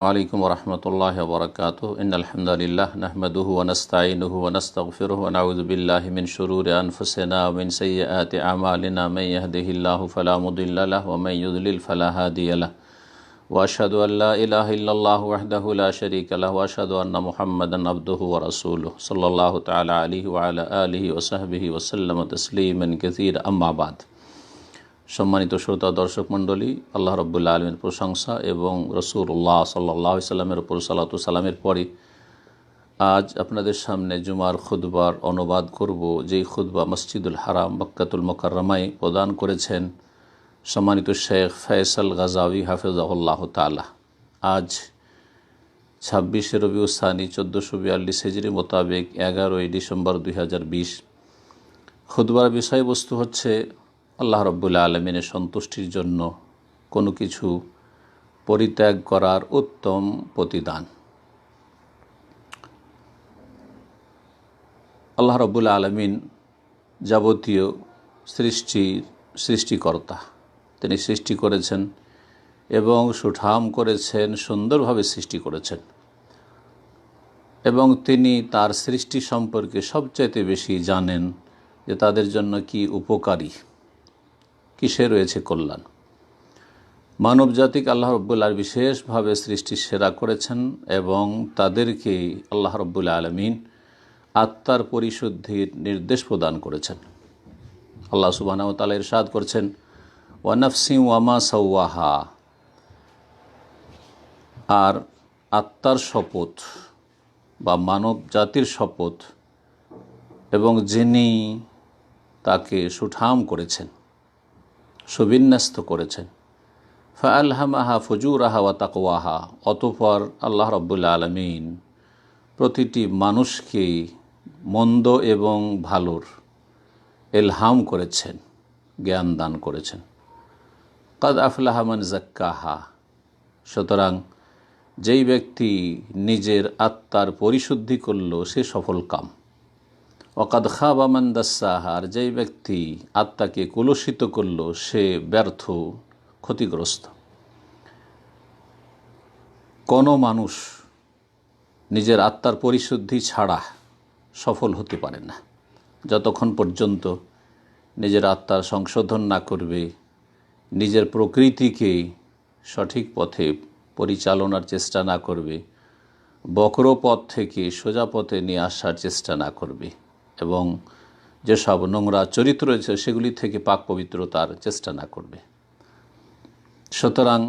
वालेकुम वरहमतुल्लाहि वबरकातुहू इन्नल हम्दुलिल्लाह नहमदुहु व नस्तईनुहु व नस्तगफिरुहु व नऊज़ु बिल्लाहि मिन शुरूरि अनफुसिना व मिन सय्यिआति अमालिना मन यहदिहिल्लाहु फला मुदिल्ल लहु व मन युद्लिल फला हादिय लहु व अशहदु अल्ला इलाहा इल्लल्लाहु वहदहु ला शरीका लहु व अशहदु अन्न मुहम्मदन अब्दुहु व रसूलुहु सल्लल्लाहु तआला अलैहि व अला आलिहि व सहबिहि व सल्लम तस्लीमान कसीरा अम्मा बाद। सम्मानित श्रोता दर्शक मंडली, আল্লাহ রাব্বুল আলামিনের প্রশংসা এবং রাসূলুল্লাহ সাল্লাল্লাহু আলাইহি সাল্লামের উপর সালাতু সালামের পরে আজ আপনাদের সামনে জুমার খুতবার অনুবাদ করব, যেই খুতবা মসজিদুল হারাম মক্কাতুল মুকাররমায় প্রদান করেছেন সম্মানিত শেখ ফয়সাল গাজাওয়ি হাফিজাহুল্লাহ তাআলা। আজ 26 রবিউল সানি 1442 হিজরি মোতাবেক 11 ডিসেম্বর 2020। খুতবার বিষয়বস্তু হচ্ছে আল্লাহ রাব্বুল আলামিনের সন্তুষ্টির জন্য কোনো কিছু পরিত্যাগ করার উত্তম প্রতিদান। আল্লাহ রাব্বুল আলামিন যাবতীয় সৃষ্টিকর্তা, তিনি সৃষ্টি করেছেন এবং সুঠাম করেছেন, সুন্দরভাবে সৃষ্টি করেছেন এবং তিনি তার সৃষ্টি সম্পর্কে সবচাইতে বেশি জানেন যে তাদের জন্য কি উপকারী, কিসে রয়েছে কল্যাণ। মানব জাতিকে আল্লাহ রাব্বুল আলামিন বিশেষভাবে সৃষ্টি সেরা করেছেন এবং তাদেরকে আল্লাহ রাব্বুল আলামিন আত্মার পরিশুদ্ধির নির্দেশ প্রদান করেছেন। আল্লাহ সুবহানাহু ওয়া তাআলা ইরশাদ করছেন, ওয়া নাফসিন ওয়া মা সাওয়াহা, আর আত্মার শপথ বা মানব জাতির শপথ এবং যিনি তাকে সুঠাম করেছেন, সুবিন্যস্ত করেছেন। ফাআলহামাহা ফুজুরাহা ওয়া তাকওয়াহা, অতঃপর আল্লাহ রাব্বুল আলামিন প্রতিটি মানুষকে মন্দ এবং ভালোর ইলহাম করেছেন, জ্ঞান দান করেছেন। কাদ আফলাহা মান যাক্কাহা, সুতরাং যেই ব্যক্তি নিজের আত্মার পরিশুদ্ধি করল সে সফল কাম। ওয়াকাদ খাবা মান দাসসাহা, আর যেই ব্যক্তি আত্মাকে কলুষিত করল সে ব্যর্থ, ক্ষতিগ্রস্ত। কোনো মানুষ নিজের আত্মার পরিশুদ্ধি ছাড়া সফল হতে পারে না। যতক্ষণ পর্যন্ত নিজের আত্মার সংশোধন না করবে, নিজের প্রকৃতিকে সঠিক পথে পরিচালনার চেষ্টা না করবে, বক্র পথ থেকে সোজা পথে নিয়ে আসার চেষ্টা না করবে এবং যেসব নোংরা চরিত্র রয়েছে সেগুলি থেকে পাক পবিত্রতার চেষ্টা না করবে। সুতরাং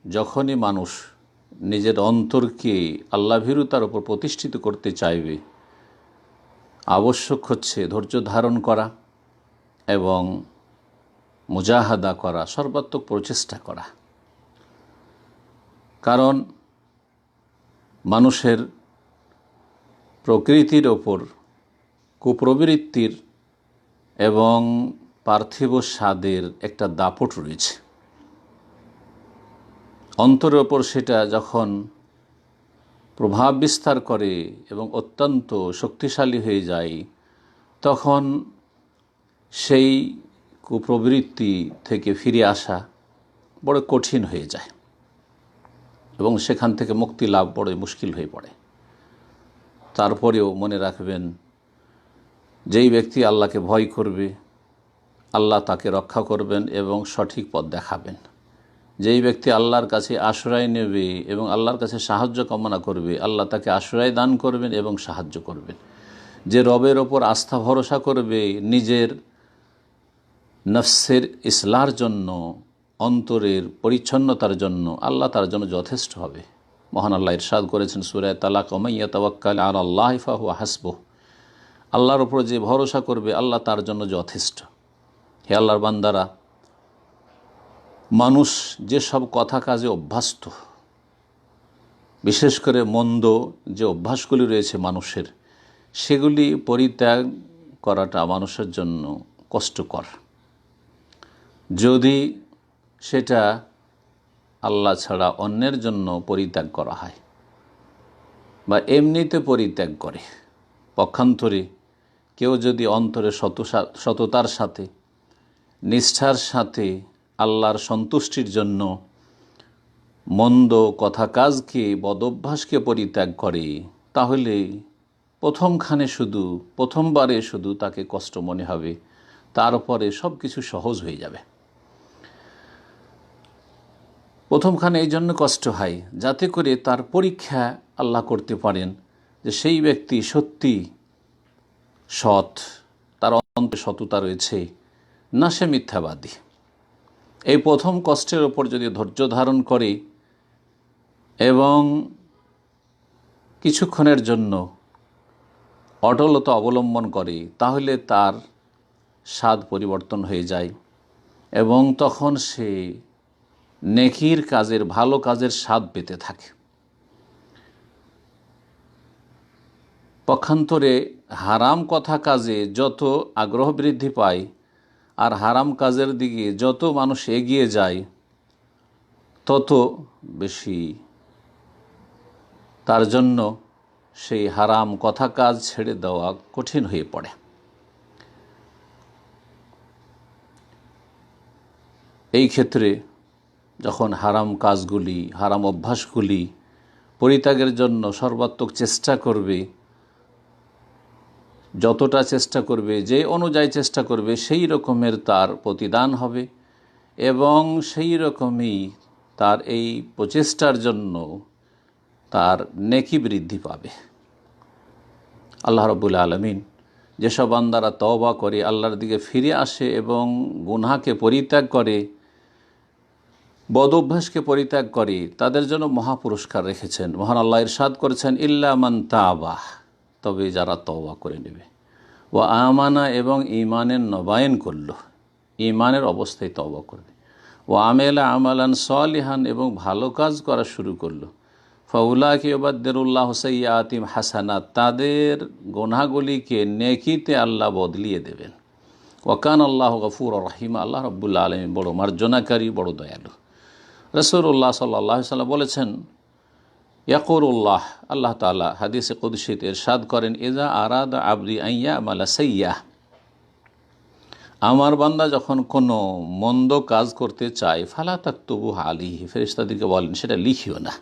যখনই মানুষ নিজের অন্তরকে আল্লাহভীরুতার উপর প্রতিষ্ঠিত করতে চাইবে, আবশ্যক হচ্ছে ধৈর্য ধারণ করা এবং মুজাহাদা করা, সর্বাত্মক প্রচেষ্টা করা। কারণ মানুষের প্রকৃতির ওপর কুপ্রবৃত্তির এবং পার্থিব স্বাদের একটা দাপট রয়েছে। অন্তরের ওপর সেটা যখন প্রভাব বিস্তার করে এবং অত্যন্ত শক্তিশালী হয়ে যায়, তখন সেই কুপ্রবৃত্তি থেকে ফিরে আসা বড় কঠিন হয়ে যায় এবং সেখান থেকে মুক্তি লাভ বড় মুশকিল হয়ে পড়ে। তারপরেও মনে রাখবেন, যেই ব্যক্তি আল্লাহকে ভয় করবে, আল্লাহ তাকে রক্ষা করবেন এবং সঠিক পথ দেখাবেন। যেই ব্যক্তি আল্লাহর কাছে আশ্রয় নেবে এবং আল্লাহর কাছে সাহায্য কামনা করবে, আল্লাহ তাকে আশ্রয় দান করবেন এবং সাহায্য করবেন। যে রবের ওপর আস্থা ভরসা করবে নিজের নফসের ইসলাহর জন্য, অন্তরের পরিচ্ছন্নতার জন্য, আল্লাহ তার জন্য যথেষ্ট হবে। মহান আল্লাহ ইরশাদ করেছেন সূরা তালাক, ওয়া মান ইয়াতাওয়াক্কাল আলাল্লাহি ফাহুয়া হাসবুহ, আল্লাহর উপর যে ভরসা করবে আল্লাহ তার জন্য যথেষ্ট। হে আল্লাহর বান্দারা, মানুষ যেসব কথা কাজে অভ্যস্ত, বিশেষ করে মন্দ যে অভ্যাসগুলি রয়েছে মানুষের, সেগুলি পরিত্যাগ করাটা মানুষের জন্য কষ্টকর। যদি সেটা আল্লাহ ছাড়া অন্যের জন্য পরিত্যাগ করা হয় বা এমনিতে পরিত্যাগ করে, পক্ষান্তরে কেউ যদি অন্তরে সততার সাথে, নিষ্ঠার সাথে আল্লাহর সন্তুষ্টির জন্য মন্দ কথা কাজকে বদভ্যাসকে পরিত্যাগ করে, তাহলে প্রথমবারে শুধু তাকে কষ্ট মনে হবে, তারপরে সব কিছু সহজ হয়ে যাবে। প্রথমখানে এই জন্য কষ্ট হয় যাতে করে তার পরীক্ষা আল্লাহ করতে পারেন যে সেই ব্যক্তি সত্যি সৎ, তার অন্তরে সততা রয়েছে, না সে মিথ্যাবাদী। এই প্রথম কষ্টের ওপর যদি ধৈর্য ধারণ করে এবং কিছুক্ষণের জন্য অটলতা অবলম্বন করে, তাহলে তার স্বাদ পরিবর্তন হয়ে যায় এবং তখন সে নেকির কাজের, ভালো কাজের স্বাদ পেতে থাকে। পক্ষান্তরে হারাম কথা কাজে যত আগ্রহ বৃদ্ধি পায় আর হারাম কাজের দিকে যত মানুষ এগিয়ে যায়, তত বেশি তার জন্য সেই হারাম কথা কাজ ছেড়ে দেওয়া কঠিন হয়ে পড়ে। এই ক্ষেত্রে যখন হারাম কাজগুলি, হারাম অভ্যাসগুলি পরিত্যাগের জন্য সর্বাত্মক চেষ্টা করবে, যতটা চেষ্টা করবে, যে অনুযায়ী চেষ্টা করবে, সেই রকমের তার প্রতিদান হবে এবং সেই রকমই তার এই প্রচেষ্টার জন্য তার নেকি বৃদ্ধি পাবে। আল্লাহ রাব্বুল আলামিন যেসব বান্দারা তওবা করে, আল্লাহর দিকে ফিরে আসে এবং গুনাহকে পরিত্যাগ করে, বদ অভ্যাসকে পরিত্যাগ করে, তাদের জন্য মহাপুরস্কার রেখেছেন। মহান আল্লাহ ইরশাদ করেছেন, ইল্লা মান তাবা, তবে যারা তওবা করে নেবে, ও আমানা, এবং ঈমানের নবায়ন করল, ঈমানের অবস্থায় তওবা করবে, ও আমেলা আমালান সালিহান, এবং ভালো কাজ করা শুরু করলো, ফাউলাইকা ইউবাদদিলুল্লাহু সাইয়্যাতিহিম হাসানাত, তাদের গুনাহগুলিকে নেকিতে আল্লাহ বদলিয়ে দেবেন। ওয়া কানা আল্লাহু গফুরুর রহিম, আল্লাহ রাব্বুল আলামিন বড় মার্জনাকারী, বড় দয়ালু। রাসূলুল্লাহ সাল্লাল্লাহু আলাইহি ওয়াসাল্লাম বলেছেন, ইয়াকুলুল্লাহ, আল্লাহ তাআলা হাদিসে কুদসিতে ইরশাদ করেন, ইযা আরাদা আবদি আন ইয়ামালা সাইয়্যাহ, আমার বান্দা যখন কোনো মন্দ কাজ করতে চায়, ফালা তাকতুবু আলাইহি, ফেরেশতাদেরকে বলেন সেটা লিখিও না,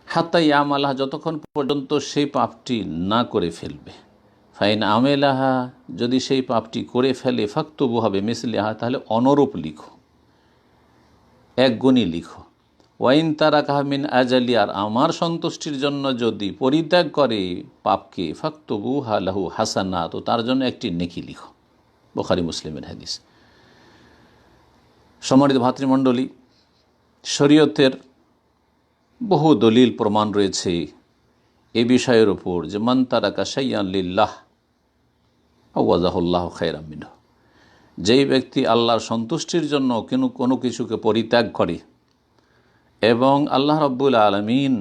হাত্তা ইয়ামালাহা, যতক্ষণ পর্যন্ত সেই পাপটি না করে ফেলবে। ফাইন আমেলাহা, যদি সেই পাপটি করে ফেলে, ফাকতুবু হবে মিসলিহা, তাহলে অনুরূপ লিখো, এক গুণই লিখো। ওয়াইন তারাকাহা মিন আজালি, আর আমার সন্তুষ্টির জন্য যদি পরিত্যাগ করে পাপকে, ফাকতুবুহা লাহু হাসানা, তো তার জন্য একটি নেকি লিখো। বুখারী মুসলিমের হাদিস। সম্মানিত ভাতৃমণ্ডলী, শরীয়তের বহু দলিল প্রমাণ রয়েছে এ বিষয়ের ওপর যে মান তারাকা শাইয়ান লিল্লাহ আওয়াজাহুল্লাহু খায়রাম মিনহু, যেই ব্যক্তি আল্লাহর সন্তুষ্টির জন্য কোনো কিছুকে পরিত্যাগ করে এবং আল্লাহ রাব্বুল আলামিন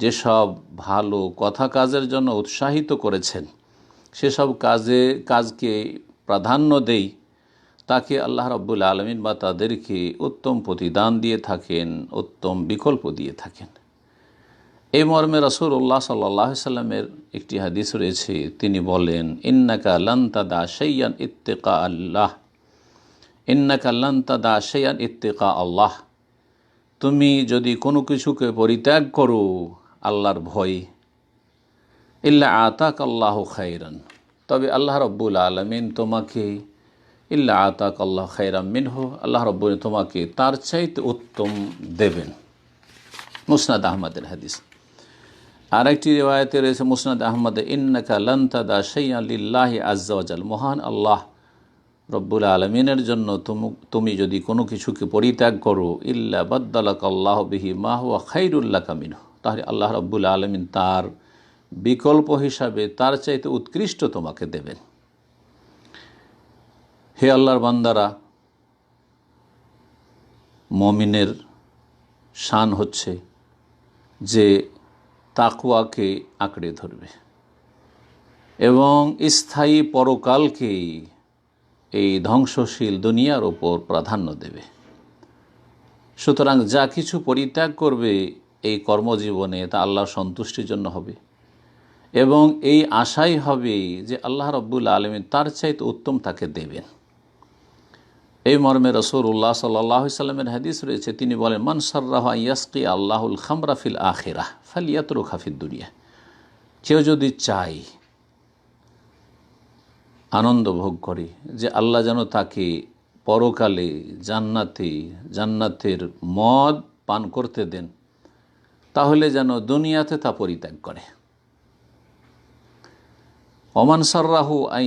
যেসব ভালো কথা কাজের জন্য উৎসাহিত করেছেন সেসব কাজকে প্রাধান্য দেই, তাকে আল্লাহ রাব্বুল আলামিন বা তাদেরকে উত্তম প্রতিদান দিয়ে থাকেন, উত্তম বিকল্প দিয়ে থাকেন। এই মর্মে রাসূলুল্লাহ সাল্লাল্লাহু আলাইহি সাল্লামের একটি হাদিস রয়েছে, তিনি বলেন, ইন্নাকা লান তাদা শাইয়ান ইত্তিকা আল্লাহ, ইন্নাকা লান তাদা শাইয়ান ইত্তিকা আল্লাহ, তুমি যদি কোনো কিছুকে পরিত্যাগ করো আল্লাহর ভয়, ইল্লা আতাক আল্লাহু খায়রান, তবে আল্লাহ রাব্বুল আলামিন তোমাকে, ইল্লা আতাক আল্লাহু খায়রাম মিনহু, আল্লাহ রাব্বুল তোমাকে তার চাইতে উত্তম দেবেন। মুসনাদ আহমদের হাদিস। আর একটি রিওয়ায়াতে রয়েছে মুসনাদ আহমদে, ইন্নাকা লান তাদা শাইয়ান লিল্লাহি আযজা ওয়া জাল, মহান আল্লাহ রব্বুল আলমিনের জন্য তুমি যদি কোনো কিছুকে পরিত্যাগ করো, ইল্লা বাদ্দালাকাল্লাহু বিহি মা হুয়া খায়রুল লাকা মিনহু, তাহলে আল্লাহ রব্বুল আলমিন তার বিকল্প হিসাবে তার চাইতে উৎকৃষ্ট তোমাকে দেবেন। হে আল্লাহর বান্দারা, মুমিনের শান হচ্ছে যে তাকওয়াকে আঁকড়ে ধরবে এবং স্থায়ী পরকালকে এই ধ্বংসশীল দুনিয়ার ওপর প্রাধান্য দেবে। সুতরাং যা কিছু পরিত্যাগ করবে এই কর্মজীবনে, তা আল্লাহর সন্তুষ্টির জন্য হবে এবং এই আশাই হবে যে আল্লাহ রাব্বুল আলামিন তার চাইতে উত্তম তাকে দেবেন। এই মর্মে রাসূলুল্লাহ সাল্লাল্লাহু আলাইহি সাল্লামের হাদিস রয়েছে, তিনি বলেন, মান সাররাহু আন ইয়াসকি আল্লাহুল খামরা ফিল আখিরাহ ফালিয়াতরুকহা ফিদ দুনিয়া। কেউ যদি চায় আনন্দ ভোগ করে যে আল্লাহ যেন তাকে পরকালে জান্নাতের মদ পান করতে দেন, তাহলে যেন দুনিয়াতে তা পরিত্যাগ করে। ওমান সাররাহু আন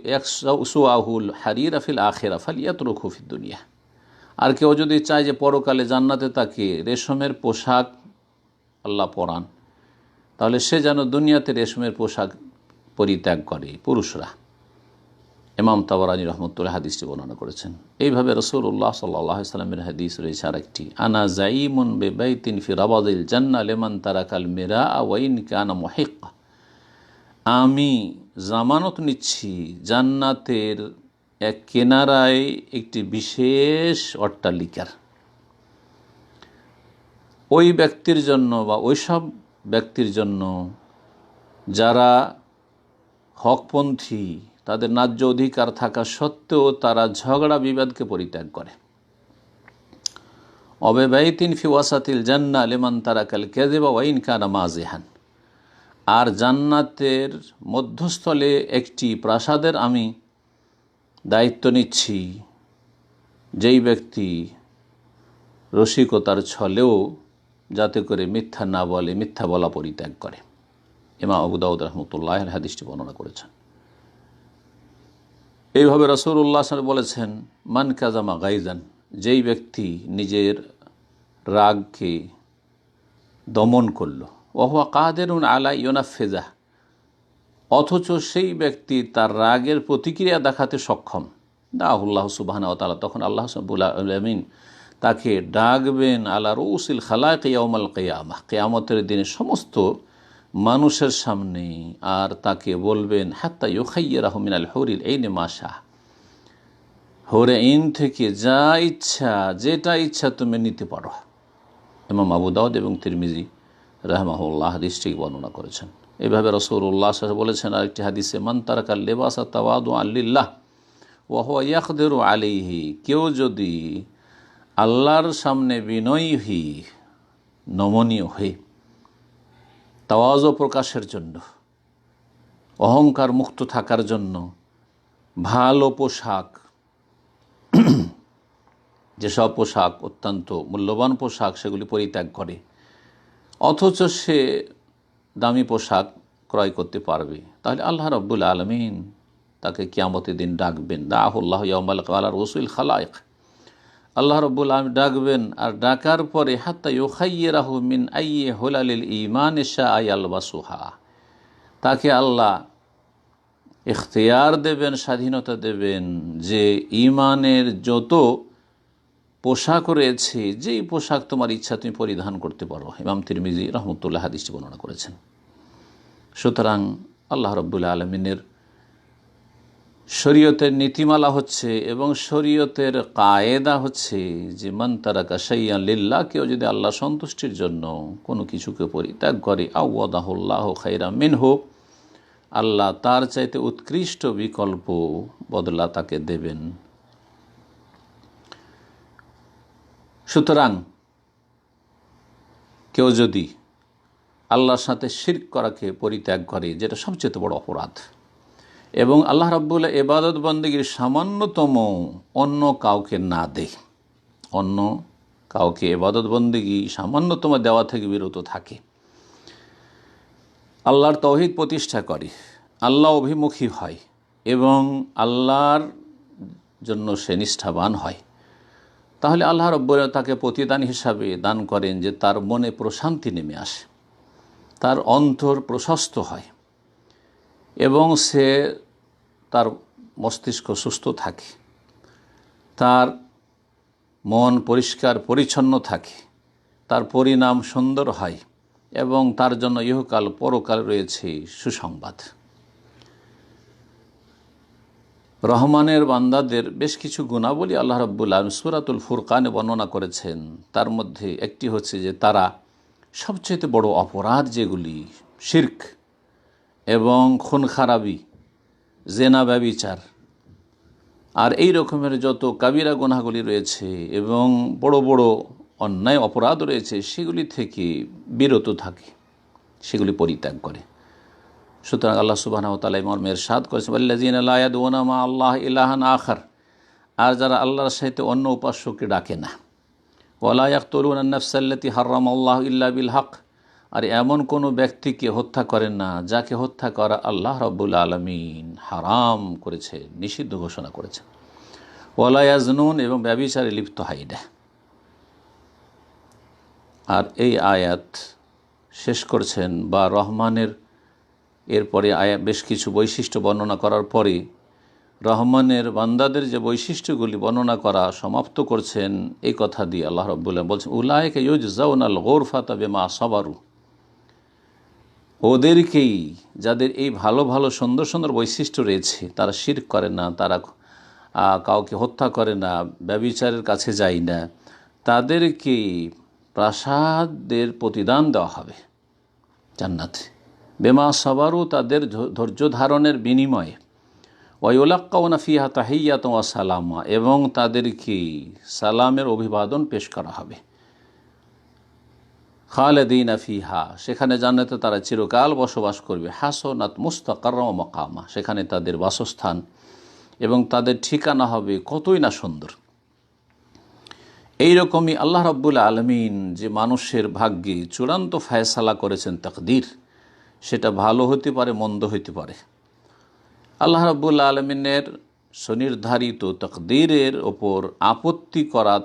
ইয়াকসাউহুল হারিরা ফিল আখিরা ফালিয়াতরুকহু ফিদ দুনিয়া। আর কেউ যদি চায় যে পরকালে জান্নাতে তাকে রেশমের পোশাক আল্লাহ পরান, তাহলে সে যেন দুনিয়াতে রেশমের পোশাক পরিত্যাগ করে পুরুষরা। ইমাম তাবরানী রহমতুল্লাহ হাদিসটি বর্ণনা করেছেন। এইভাবে রাসূলুল্লাহ সাল্লাল্লাহু আলাইহি সাল্লামের হাদিস রয়েছে আরেকটি, আনা যাইমুন বিবাইতিন ফি রাবাদিল জান্নাহ লিমান তারাকাল মিরা ওয়া ইন কানা মুহিক্কা। আমি জামানত নিচ্ছি জান্নাতের এক কিনারায় একটি বিশেষ অট্টালিকার, ওই ব্যক্তির জন্য বা ওই সব ব্যক্তির জন্য যারা হকপন্থী, তাদের ন্যায্য অধিকার থাকা সত্ত্বেও তারা ঝগড়া বিবাদকে পরিত্যাগ করে। অবেবাইতিন ফি ওয়াসাতিল জান্নাহ লিমান তারাকাল কাযিবা ওয়া ইন কানা মাযিহান। আর জান্নাতের মধ্যস্থলে একটি প্রাসাদের আমি দায়িত্ব নিচ্ছি, যেই ব্যক্তি রসিকতার ছলেও যাতে করে মিথ্যা না বলে, মিথ্যা বলা পরিত্যাগ করে। ইমাম আবু দাউদ রাহমাতুল্লাহির হাদিসটি বর্ণনা করেছেন। এইভাবে রাসূলুল্লাহ সাল্লাল্লাহু আলাইহি ওয়াসাল্লাম বলেছেন, মান কাযামা গাইজান, যেই ব্যক্তি নিজের রাগকে দমন করল, ওয়া হুয়া কাদিরুন আলা ইউনাফিযা, অথচ সেই ব্যক্তি তার রাগের প্রতিক্রিয়া দেখাতে সক্ষম, দাআহুল্লাহু সুবহানাহু ওয়া তাআলা, তখন আল্লাহ রাব্বুল আলামিন তাকে ডাকবেন আলা রুউসিল খালাইক ইয়াউমাল কিয়ামাহ, কিয়ামতের দিনে সমস্ত মানুষের সামনে, আর তাকে বলবেন হাত্তা ইউখাইয়িরাহু মিনাল হুরিল আইনি মা শাহ, হুরে আইন থেকে যা ইচ্ছা, যেটা ইচ্ছা তুমি নিতে পারো। ইমাম আবু দাউদ এবং তিরমিজি রাহমাহুল্লাহ হাদিসটি বর্ণনা করেছেন। এইভাবে রাসূলুল্লাহ সাল্লাল্লাহু আলাইহি ওয়াসাল্লাম বলেছেন আরেকটি হাদিসে, মান তারাকাল লিবাসা তাওয়াদুআন লিল্লাহ ওয়া হুয়া ইয়াকদিরু আলাইহি, কেউ যদি আল্লাহর সামনে বিনয়ী, নমনীয় হয়ে, তাওয়াজু প্রকাশের জন্য, অহংকার মুক্ত থাকার জন্য ভালো পোশাক, যেসব পোশাক অত্যন্ত মূল্যবান পোশাক, সেগুলি পরিত্যাগ করে, অথচ সে দামি পোশাক ক্রয় করতে পারবে, তাহলে আল্লাহ রাব্বুল আলামিন তাকে কিয়ামতের দিন ডাকবেন। দাআহুল্লাহু ইয়াউমাল কিয়ামাহ রুউসুল খালাইক, আল্লাহ রাব্বুল আলামিন ডাকবেন, আর ডাকার পরে হাত্তা ইউখাইয়িরাহু মিন আইয়ি হুলালিল ঈমান শাআ ইয়ালবাসুহা, তাকে আল্লাহ ইখতিয়ার দেবেন, স্বাধীনতা দেবেন যে ঈমানের যত পোশাক রয়েছে, যেই পোশাক তোমার ইচ্ছা তুমি পরিধান করতে পারো। ইমাম তিরমিজি রহমতুল্লাহ হাদিসটি বর্ণনা করেছেন। সুতরাং আল্লাহ রাব্বুল আলামিনের শরীয়তের নীতিমালা হচ্ছে এবং শরীয়তের কায়েদা হচ্ছে যে মান তারাকা শাইআন লিল্লাহ, কেউ যদি আল্লাহ সন্তুষ্টির জন্য কোনো কিছুকে পরিত্যাগ করে, আওয়াদাহুল্লাহু খায়রাম মিনহু, আল্লাহ তার চাইতে উৎকৃষ্ট বিকল্প বদলা তাকে দেবেন। সুতরাং কেউ যদি আল্লাহর সাথে শিরক করাকে পরিত্যাগ করে, যেটা সবচেয়ে বড় অপরাধ, এবং আল্লাহ রাব্বুল ইবাদত বন্দেগীর সামান্যতম অন্য কাউকে না দেয়, অন্য কাউকে ইবাদত বন্দেগী সামান্যতম দেওয়া থেকে বিরত থাকে, আল্লাহর তাওহীদ প্রতিষ্ঠা করে, আল্লাহ অভিমুখী হয় এবং আল্লাহর জন্য সে নিষ্ঠাবান হয়, তাহলে আল্লাহ রাব্বুল তাকে প্রতিদান হিসাবে দান করেন যে তার মনে প্রশান্তি নেমে আসে, তার অন্তর প্রশস্ত হয় এবং সে তার মস্তিষ্ক সুস্থ থাকে, তার মন পরিষ্কার পরিচ্ছন্ন থাকে, তার পরিণাম সুন্দর হয় এবং তার জন্য ইহকাল পরকাল রয়েছে সুসংবাদ। রহমানের বান্দাদের বেশ কিছু গুণাবলী আল্লাহ রাব্বুল আলামিন সূরাতুল ফুরকানে বর্ণনা করেছেন। তার মধ্যে একটি হচ্ছে যে তারা সবচেয়ে বড় অপরাধ যেগুলি শিরক এবং খুন খারাবি, জেনা ব্যভিচার আর এই রকমের যত কাবিরা গুনাহগুলি রয়েছে এবং বড় বড় অন্যায় অপরাধ রয়েছে সেগুলি থেকে বিরত থাকে, সেগুলি পরিত্যাগ করে। সুতরাং আল্লাহ সুবহানাহু ওয়া তাআলা এই মর্মে ইরশাদ করেছেন, ওয়াল্লাযীনা লা ইয়াদউনা মা আল্লাহ ইলাহান আখার, আর যারা আল্লাহর সাথে অন্য উপাস্যকে ডাকে না। ওয়ালা ইয়াকতুলুনা আন-নাফসাল্লাতী হারামাল্লাহু ইল্লা বিল হক, আর এমন কোনো ব্যক্তিকে হত্যা করেন না যাকে হত্যা করা আল্লাহ রাব্বুল আলামিন হারাম করেছে, নিষিদ্ধ ঘোষণা করেছেন। ওয়ালা ইয়াজনুন, এবং ব্যভিচারে লিপ্ত হয় না। আর এই আয়াত শেষ করছেন বা রহমানের এরপরে বেশ কিছু বৈশিষ্ট্য বর্ণনা করার পরে রহমানের বান্দাদের যে বৈশিষ্ট্যগুলি বর্ণনা করা সমাপ্ত করছেন এই কথা দিয়ে আল্লাহ রাব্বুল আলামিন বলছেন, উলাইকা ইউজজাউনাল গুরফাতা বিমা সাবারু, ওদেরকেই, যাদের এই ভালো ভালো সুন্দর সুন্দর বৈশিষ্ট্য রয়েছে, তারা শিরক করে না, তারা কাউকে হত্যা করে না, ব্যভিচারের কাছে যায় না, তাদেরকে প্রাসাদের প্রতিদান দেওয়া হবে জান্নাতে, বেমা সাবারু, তাদের ধৈর্য ধারণের বিনিময়ে, ওয়ায়ুলাক্কাউনা ফিহা তাহিয়্যাতান ওয়া সালামা, এবং তাদেরকে সালামের অভিবাদন পেশ করা হবে। খালিদিনা ফিহা, সেখানে জান্নাতে তারা চিরকাল বসবাস করবে। হাসনাত মুস্তাকাররা ওয়া মাকামা, সেখানে তাদের বাসস্থান এবং তাদের ঠিকানা হবে কতই না সুন্দর। এইরকমই আল্লাহ রাব্বুল আলামিন যে মানুষের ভাগ্যে চূড়ান্ত ফয়সালা করেছেন তাকদীর, সেটা ভালো হতে পারে, মন্দ হতে পারে। আল্লাহ রাব্বুল আলামিনের সুনির্ধারিত তাকদীরের ওপর আপত্তি করা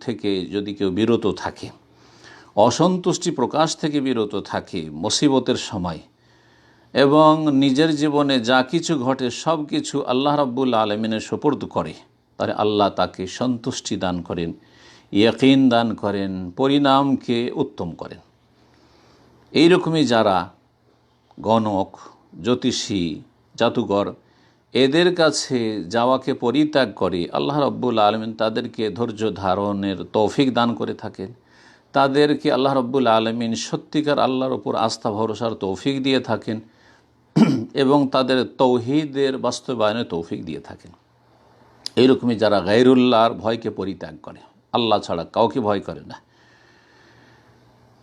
থেকে যদি কেউ বিরত থাকে, অসন্তুষ্টি প্রকাশ থেকে বিরত থাকে মুসিবতের সময়, এবং নিজের জীবনে যা কিছু ঘটে সব কিছু আল্লাহ রাব্বুল আলামিনের সুপুর্দ করে, তাহলে আল্লাহ তাকে সন্তুষ্টি দান করেন, ইয়াকিন দান করেন, পরিণামকে উত্তম করেন। এইরকমই যারা গণক, জ্যোতিষী, জাদুঘর, এদের কাছে যাওয়াকে পরিত্যাগ করে আল্লাহ রাব্বুল আলামিন তাদেরকে ধৈর্য ধারণের তৌফিক দান করে থাকেন, তাদেরকে আল্লাহ রাব্বুল আলামিন সত্যিকার আল্লাহর ওপর আস্থা ভরসার তৌফিক দিয়ে থাকেন এবং তাদের তৌহিদের বাস্তবায়নের তৌফিক দিয়ে থাকেন। এইরকমই যারা গায়রুল্লাহর ভয়কে পরিত্যাগ করে, আল্লাহ ছাড়া কাউকে ভয় করে না,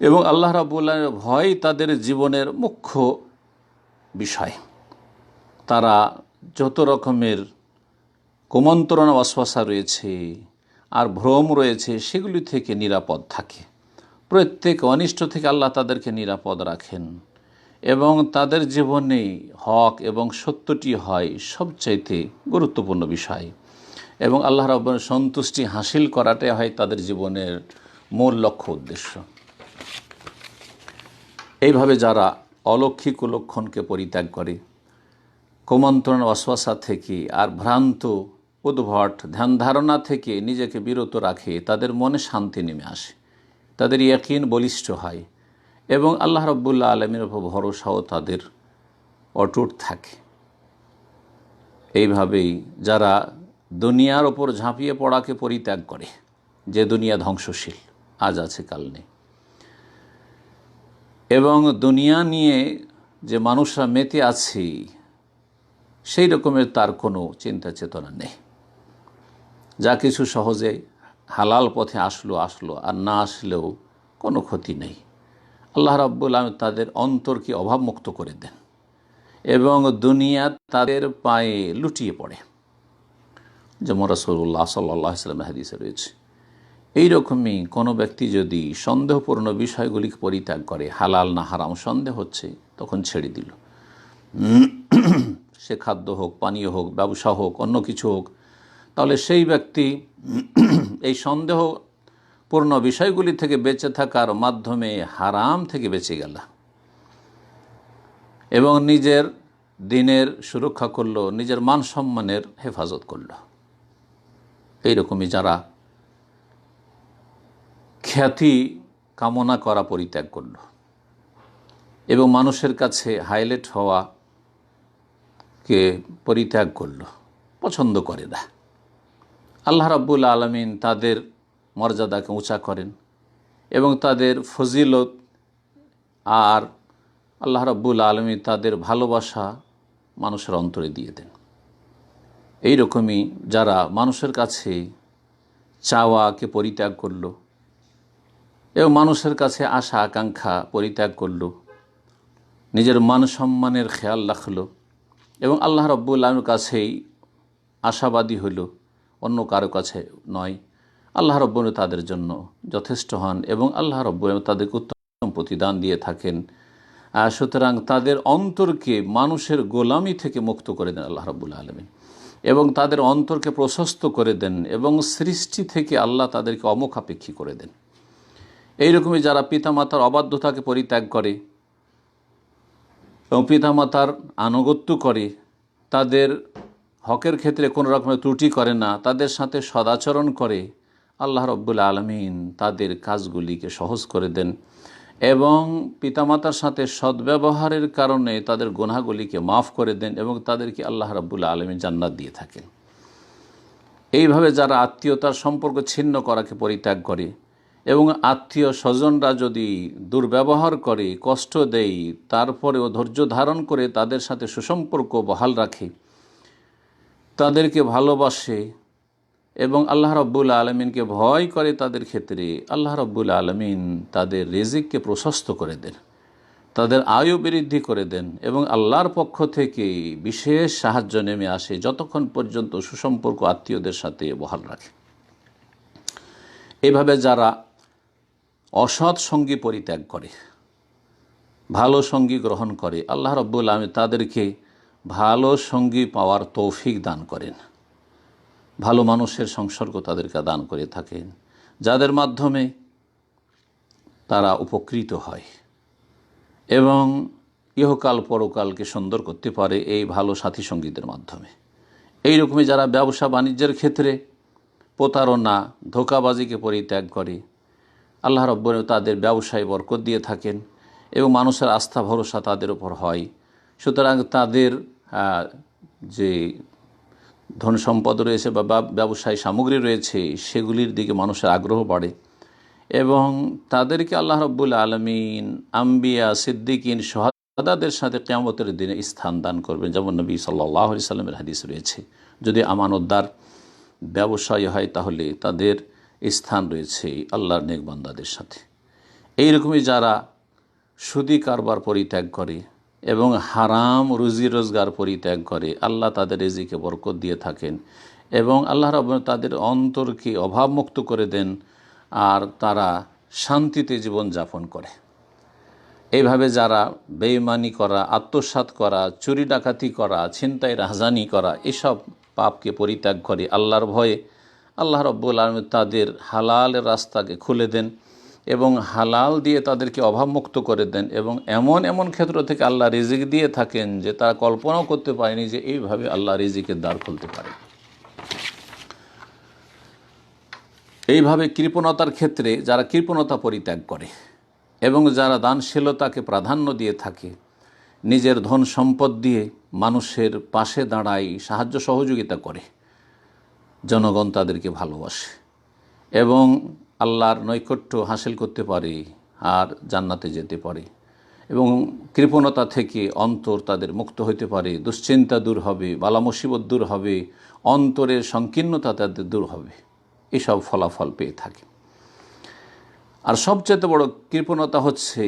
এবং আল্লাহ রাব্বুল আলামিনের ভয় তাদের জীবনের মুখ্য বিষয়, তারা যত রকমের কুমন্ত্রণা ওয়াসওয়াসা রয়েছে আর ভ্রম রয়েছে সেগুলি থেকে নিরাপদ থাকে। প্রত্যেক অনিষ্ট থেকে আল্লাহ তাদেরকে নিরাপদ রাখেন এবং তাদের জীবনে হক এবং সত্যটি হয় সবচাইতে গুরুত্বপূর্ণ বিষয়, এবং আল্লাহ রাব্বুল সন্তুষ্টি হাসিল করাটাই হয় তাদের জীবনের মূল লক্ষ্য উদ্দেশ্য। এইভাবে যারা অলৌকিক কুলক্ষণকে পরিত্যাগ করে, কুমন্ত্রণা ওয়াসওয়াসা থেকে আর ভ্রান্ত উদ্ভট ধ্যান ধারণা থেকে নিজেকে বিরত রাখে, তাদের মনে শান্তি নেমে আসে, তাদের ইয়াকিন বলিষ্ঠ হয় এবং আল্লাহ রাব্বুল আলামিনের উপর ভরসাও তাদের অটুট থাকে। এইভাবেই যারা দুনিয়ার ওপর ঝাঁপিয়ে পড়াকে পরিত্যাগ করে, যে দুনিয়া ধ্বংসশীল, আজ আছে কাল নেই, এবং দুনিয়া নিয়ে যে মানুষরা মেতে আছে সেই রকমের তার কোনো চিন্তা চেতনা নেই, যা কিছু সহজে হালাল পথে আসলো আর না আসলেও কোনো ক্ষতি নেই। আল্লাহ রাব্বুল আলামিন তাদের অন্তরকে অভাবমুক্ত করে দেন এবং দুনিয়া তাদের পায়ে লুটিয়ে পড়ে, যেমন রাসূলুল্লাহ সাল্লাল্লাহু আলাইহি ওয়াসাল্লামের হাদিসে রয়েছে। এইরকমই কোনো ব্যক্তি যদি সন্দেহপূর্ণ বিষয়গুলিকে পরিত্যাগ করে, হালাল না হারাম সন্দেহ হচ্ছে, তখন ছেড়ে দিল, সে খাদ্য হোক, পানীয় হোক, ব্যবসা হোক, অন্য কিছু হোক, তাহলে সেই ব্যক্তি এই সন্দেহপূর্ণ বিষয়গুলি থেকে বেঁচে থাকার মাধ্যমে হারাম থেকে বেঁচে গেল এবং নিজের দিনের সুরক্ষা করল, নিজের মান সম্মানের হেফাজত করল। এইরকমই যারা খ্যাতি কামনা করা পরিত্যাগ করল এবং মানুষের কাছে হাইলাইট হওয়াকে পরিত্যাগ করল, পছন্দ করে না, আল্লাহ রাব্বুল আলামিন তাদের মর্যাদাকে উঁচা করেন এবং তাদের ফজিলত আর আল্লাহ রাব্বুল আলামিন তাদের ভালোবাসা মানুষের অন্তরে দিয়ে দেন। এই রকমই যারা মানুষের কাছে চাওয়াকে পরিত্যাগ করল এবং মানুষের কাছে আশা আকাঙ্ক্ষা পরিত্যাগ করল, নিজের মান সম্মানের খেয়াল রাখল এবং আল্লাহ রাব্বুল আলামিনের কাছেই আশাবাদী হইল, অন্য কারো কাছে নয়, আল্লাহ রাব্বুল আলামিন তাদের জন্য যথেষ্ট হন এবং আল্লাহ রাব্বুল আলামিন তাদেরকে উত্তম প্রতিদান দিয়ে থাকেন। সুতরাং তাদের অন্তরকে মানুষের গোলামি থেকে মুক্ত করে দেন আল্লাহ রাব্বুল আলামিন এবং তাদের অন্তরকে প্রশস্ত করে দেন এবং সৃষ্টি থেকে আল্লাহ তাদেরকে অমুখাপেক্ষী করে দেন। এইরকমই যারা পিতামাতার অবাধ্যতাকে পরিত্যাগ করে এবং পিতামাতার আনুগত্য করে, তাদের হকের ক্ষেত্রে কোনো রকমের ত্রুটি করে না, তাদের সাথে সদাচরণ করে, আল্লাহ রাব্বুল আলামিন তাদের কাজগুলিকে সহজ করে দেন এবং পিতামাতার সাথে সদ্ব্যবহারের কারণে তাদের গুনাহগুলিকে মাফ করে দেন এবং তাদেরকে আল্লাহ রাব্বুল আলামিন জান্নাত দিয়ে থাকেন। এইভাবে যারা আত্মীয়তার সম্পর্ক ছিন্ন করাকে পরিত্যাগ করে এবং আত্মীয় স্বজনরা যদি দুর্ব্যবহার করে, কষ্ট দেয়, তারপরেও ধৈর্য ধারণ করে তাদের সাথে সুসম্পর্ক বহাল রাখে, তাদেরকে ভালোবাসে এবং আল্লাহ রাব্বুল আলামিনকে ভয় করে, তাদের ক্ষেত্রে আল্লাহ রাব্বুল আলামিন তাদের রিজিককে প্রশস্ত করে দেন, তাদের আয়ু বৃদ্ধি করে দেন এবং আল্লাহর পক্ষ থেকে বিশেষ সাহায্য নেমে আসে যতক্ষণ পর্যন্ত সুসম্পর্ক আত্মীয়দের সাথে বহাল রাখে। এভাবে যারা অসৎ সঙ্গী পরিত্যাগ করে, ভালো সঙ্গী গ্রহণ করে, আল্লাহ রাব্বুল আলামিন তাদেরকে ভালো সঙ্গী পাওয়ার তৌফিক দান করেন, ভালো মানুষের সংসর্গ তাদেরকে দান করে থাকেন, যাদের মাধ্যমে তারা উপকৃত হয় এবং ইহকাল পরকালকে সুন্দর করতে পারে এই ভালো সাথী সঙ্গীদের মাধ্যমে। এই রকমই যারা ব্যবসা বাণিজ্যের ক্ষেত্রে প্রতারণা ধোঁকাবাজিকে পরিত্যাগ করে, আল্লাহ রাব্বুল আলামিন তাদের ব্যবসায় বরকত দিয়ে থাকেন এবং মানুষের আস্থা ভরসা তাদের উপর হয়। সুতরাং তাদের যে ধন সম্পদ রয়েছে বা ব্যবসায় সামগ্রী রয়েছে সেগুলির দিকে মানুষের আগ্রহ বাড়ে এবং তাদেরকে আল্লাহ রাব্বুল আলামিন আম্বিয়া সিদ্দিকিন শুহাদাদের সাথে কিয়ামতের দিনে স্থান দান করবেন, যেমন নবী সাল্লাল্লাহু আলাইহি সাল্লামের হাদিস রয়েছে। যদি আমানতদার ব্যবসায়ী হয় তাহলে তাদের স্থান রয়েছে আল্লাহর নেক বান্দাদের সাথে। এইরকমই যারা সুদী কারবার পরিত্যাগ করে এবং হারাম রুজি রোজগার পরিত্যাগ করে, আল্লাহ তাদের রিজিকে বরকত দিয়ে থাকেন এবং আল্লাহ রাব্বুল তাদের অন্তরকে অভাবমুক্ত করে দেন আর তারা শান্তিতে জীবন যাপন করে। এইভাবে যারা বেঈমানি করা, আত্মসাৎ করা, চুরি ডাকাতি করা, ছিনতাই রাহজানি করা, এসব পাপকে পরিত্যাগ করে আল্লাহর ভয়ে, আল্লাহ রাব্বুল আলামিন তাদের হালালের রাস্তাকে খুলে দেন এবং হালাল দিয়ে তাদেরকে অভাবমুক্ত করে দেন এবং এমন এমন ক্ষেত্র থেকে আল্লাহ রিজিক দিয়ে থাকেন যে তারা কল্পনাও করতে পারেনি যে এইভাবে আল্লাহ রিজিকের দ্বার খুলতে পারে। এইভাবে কৃপণতার ক্ষেত্রে যারা কৃপণতা পরিত্যাগ করে এবং যারা দানশীলতাকে প্রাধান্য দিয়ে থাকে, নিজের ধন সম্পদ দিয়ে মানুষের পাশে দাঁড়ায়, সাহায্য সহযোগিতা করে, জনগণ তাদেরকে ভালোবাসে এবং আল্লাহর নৈকট্য হাসিল করতে পারে আর জান্নাতে যেতে পারে এবং কৃপণতা থেকে অন্তর তাদের মুক্ত হইতে পারে, দুশ্চিন্তা দূর হবে, বালা মুসিবত দূর হবে, অন্তরের সংকীর্ণতা তাদের দূর হবে, এসব ফলাফল পেয়ে থাকে। আর সবচেয়ে বড় কৃপণতা হচ্ছে